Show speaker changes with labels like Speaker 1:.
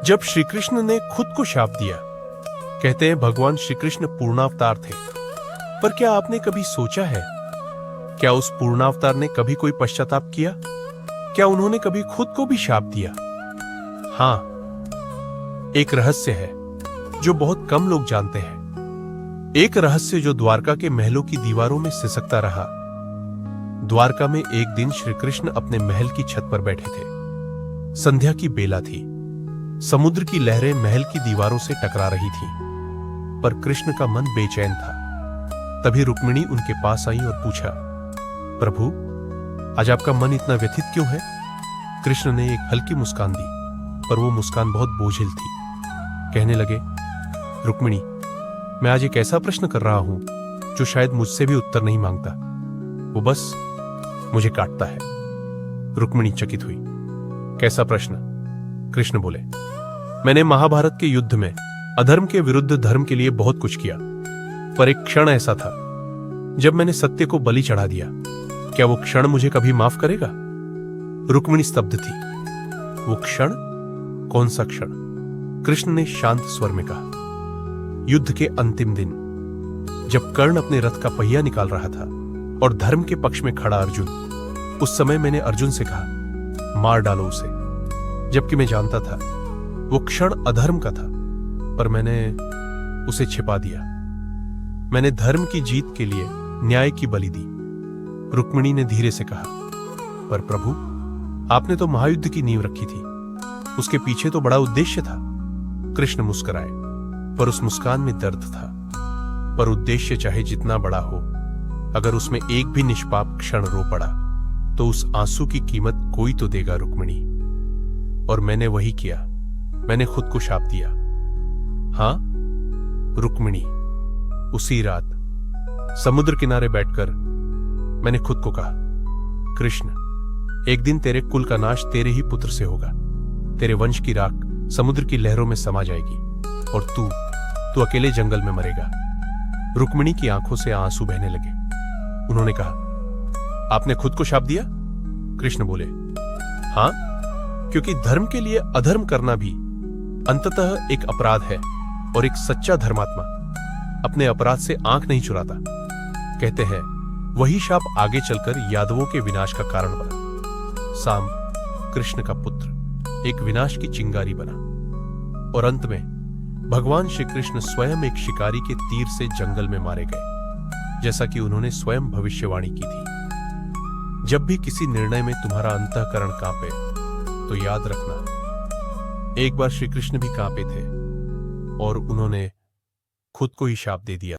Speaker 1: जब श्री कृष्ण ने खुद को शाप दिया, कहते हैं भगवान श्री कृष्ण पूर्णावतार थे, पर क्या आपने कभी सोचा है, क्या उस पूर्णावतार ने कभी कोई पश्चाताप किया? क्या उन्होंने कभी खुद को भी शाप दिया? हां, एक रहस्य है जो बहुत कम लोग जानते हैं। एक रहस्य जो द्वारका के महलों की दीवारों में सिसकता रहा। द्वारका में एक दिन श्री कृष्ण अपने महल की छत पर बैठे थे। संध्या की बेला थी। समुद्र की लहरें महल की दीवारों से टकरा रही थीं, पर कृष्ण का मन बेचैन था। तभी रुक्मिणी उनके पास आई और पूछा, प्रभु, आज आपका मन इतना व्यथित क्यों है? कृष्ण ने एक हल्की मुस्कान दी, पर वो मुस्कान बहुत बोझिल थी। कहने लगे, रुक्मिणी, मैं आज एक ऐसा प्रश्न कर रहा हूं जो शायद मुझसे भी उत्तर नहीं मांगता। वो बस मुझे काटता है। रुक्मिणी चकित हुई। कैसा प्रश्न? कृष्ण बोले, मैंने महाभारत के युद्ध में अधर्म के विरुद्ध धर्म के लिए बहुत कुछ किया, पर एक क्षण ऐसा था जब मैंने सत्य को बलि चढ़ा दिया। क्या वो क्षण मुझे कभी माफ करेगा? रुक्मिणी स्तब्ध थी। वो क्षण? कौन सा क्षण? कृष्ण ने शांत स्वर में कहा, युद्ध के अंतिम दिन, जब कर्ण अपने रथ का पहिया निकाल रहा था और धर्म के पक्ष में खड़ा अर्जुन, उस समय मैंने अर्जुन से कहा, मार डालो उसे। जबकि मैं जानता था वो क्षण अधर्म का था, पर मैंने उसे छिपा दिया। मैंने धर्म की जीत के लिए न्याय की बलि दी। रुक्मिणी ने धीरे से कहा, पर प्रभु, आपने तो महायुद्ध की नींव रखी थी, उसके पीछे तो बड़ा उद्देश्य था। कृष्ण मुस्कुराए, पर उस मुस्कान में दर्द था। पर उद्देश्य चाहे जितना बड़ा हो, अगर उसमें एक भी निष्पाप क्षण रो पड़ा, तो उस आंसू की कीमत कोई तो देगा रुक्मिणी। और मैंने वही किया। मैंने खुद को शाप दिया। हां रुक्मिणी, उसी रात समुद्र किनारे बैठकर मैंने खुद को कहा, कृष्ण, एक दिन तेरे कुल का नाश तेरे ही पुत्र से होगा। तेरे वंश की राख समुद्र की लहरों में समा जाएगी और तू अकेले जंगल में मरेगा। रुक्मिणी की आंखों से आंसू बहने लगे। उन्होंने कहा, आपने खुद को शाप दिया? कृष्ण बोले, हां, क्योंकि धर्म के लिए अधर्म करना भी अंततः एक अपराध है, और एक सच्चा धर्मात्मा अपने अपराध से आंख नहीं चुराता। कहते हैं वही शाप आगे चलकर यादवों के विनाश का कारण बना। सांब, कृष्ण का पुत्र, एक विनाश की चिंगारी बना, और अंत में भगवान श्री कृष्ण स्वयं एक शिकारी के तीर से जंगल में मारे गए, जैसा कि उन्होंने स्वयं भविष्यवाणी की थी। जब भी किसी निर्णय में तुम्हारा अंतःकरण कांपे, तो याद रखना, एक बार श्री कृष्ण भी कांपे थे और उन्होंने खुद को ही शाप दे दिया